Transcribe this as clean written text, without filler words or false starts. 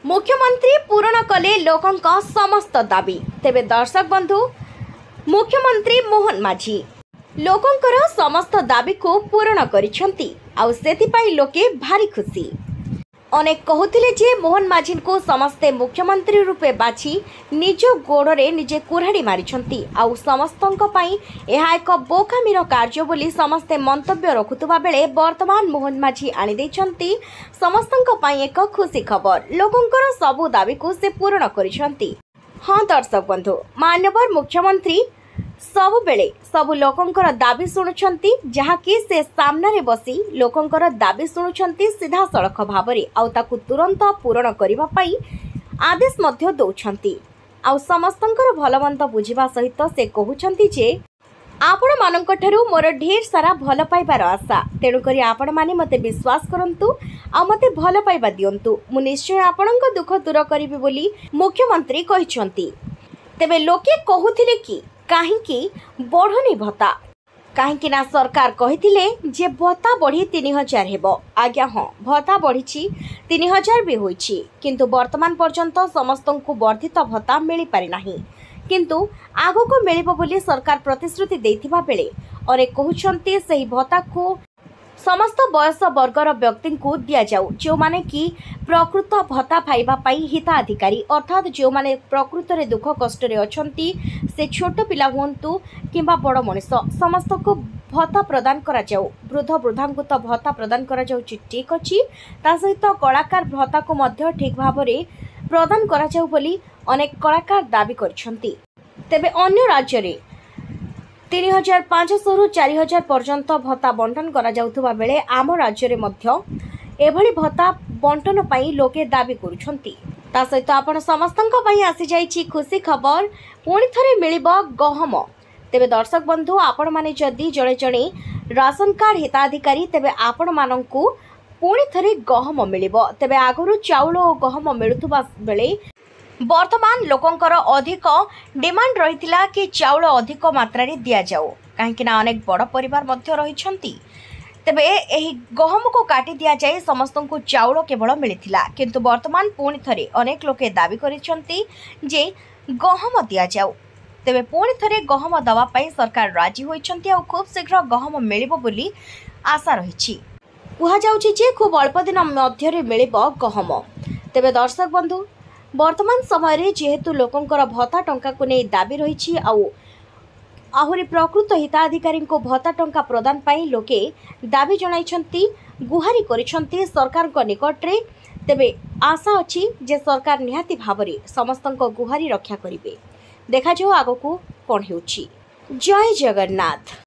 मुख्यमंत्री पूरण कले लोकंक समस्त दाबी। तेबे दर्शक बंधु मुख्यमंत्री मोहन माझी लोकंकर समस्त दाबी को पूरण करिसेंती आउ सेतिपाई लोके भारी खुशी। अनेक कहूथिले जे मोहन माझी को समस्ते मुख्यमंत्री रूपे बाछि निज गोड़े निजे कुराड़ी मारिछंती आउ समस्तंक पई एहा एक बोकामीर कार्य बोली समस्ते मंतव्य रखुतबा बेले वर्तमान मोहन माझी आनी दैछंती समस्तंक पई एक खुशी खबर। लोकंकर सबु दाबी को से पूर्ण करिछंती। हाँ दर्शक बंधु मान्यवर मुख्यमंत्री सबु बेले सबु लोकंकर दाबी शुणुछंती जहाँकि से सामने बसी लोकंकर दाबी शुणुछंती सीधा सड़क भावरे आउ ताकु तुरंत पूरण करिबा पई आदेश मध्य दउछंती। आउ समस्तंकर भलमंद बुझिबा सहित से कहउछंती जे आपण मानक ठरू मोर ढेर सारा भल पाइबार आशा, तेणु करी आपण माने मते विश्वास करंतु आ मते भल पाइबा दियंतु, मु निश्चय आपणक दुख दूर करिबि बोली मुख्यमंत्री कहिसंती। तेबे लोके कहउथिले कि काहींकी बढ़नी भत्ता कहीं ना सरकार कहिथिले जे भत्ता बढ़ी 3000 हेबो। आज्ञा हाँ भत्ता बढ़ी 3000 भी होईछि, किंतु वर्तमान पर्यंत समस्तंकु वर्धित भत्ता मिली पारि नाही, किंतु आगको मिलिबो बोली सरकार प्रतिश्रुति देथिबा बेले अनेक कहउछंती सही भत्ता को समस्त बयस वर्गर व्यक्ति को दिया जाऊ जो माने कि प्रकृत भत्ता पाइबा पई हिताधिकारी अर्थात जो माने प्रकृत रे दुख कष्ट रे अछंती से छोट पिला हुंतु किंबा बड़ मनीष समस्त को भत्ता प्रदान करा जाऊ। वृद्ध वृद्धा को तो भत्ता प्रदान करा जाऊ ठीक अछि, ता सहित कलाकार भत्ता को मध्य ठीक भाव रे प्रदान करा जाऊ बोली अनेक कलाकार दाबी करछंती। तेबे अन्य राज्य रे 3500 रु 4000 पर्यंत भत्ता बंटन करा जाउथुबा बेले आम राज्य रे मध्य एभली भत्ता बंटन पई लोके दाबी करूछंती। ता सहित आपण समस्तंक पई आसी जाईछि खुशी खबर, पुणी थरे मिलिबो गहम। तेबे दर्शक बंधु आपण माने जदी जणे जणे राशन कार्ड हिताधिकारी तेबे आपण मानंकु पुणी थरे गहम मिलिबो। तेबे आगरु चाउल ओ गहम मिलुथुबा बेले वर्तमान लोकंकर अधिक डिमांड रही कि चाउल अधिक मात्रा रे दिया जाओ, कहीं अनेक बड़ परिवार मध्य रही। तेबे एही गहम को काटी दिया जाए समस्त को चाउल केवल मिलता, किंतु वर्तमान पुणी थरे अनेक लोके दाबी करिसेंती जे गहम दिया जाओ। तेबे पुणी थरे गहम दवा पई सरकार राजी होइछंती आ खूब शीघ्र गहम मिलिबो बोली आशा रहिछि। कुहा जाउछि जे खूब अल्प दिन मध्य रे मिलिबो गहम। तेबे दर्शक बंधु वर्तमान समय रे जेहेतु लोकंकर भत्ता टंका को नहीं दाबी रही आहुरी प्रकृत हिताधिकारी को भत्ता टंका प्रदान पाई लोके दाबी जणाइछंती गुहारी करिछंती सरकार को निकट रे। तेबे आशा अछि जे सरकार निहाती भावरे समस्तंक गुहारी रक्षा करिवे। देखा जाओ आगो को कोन हेउछि। जय जगन्नाथ।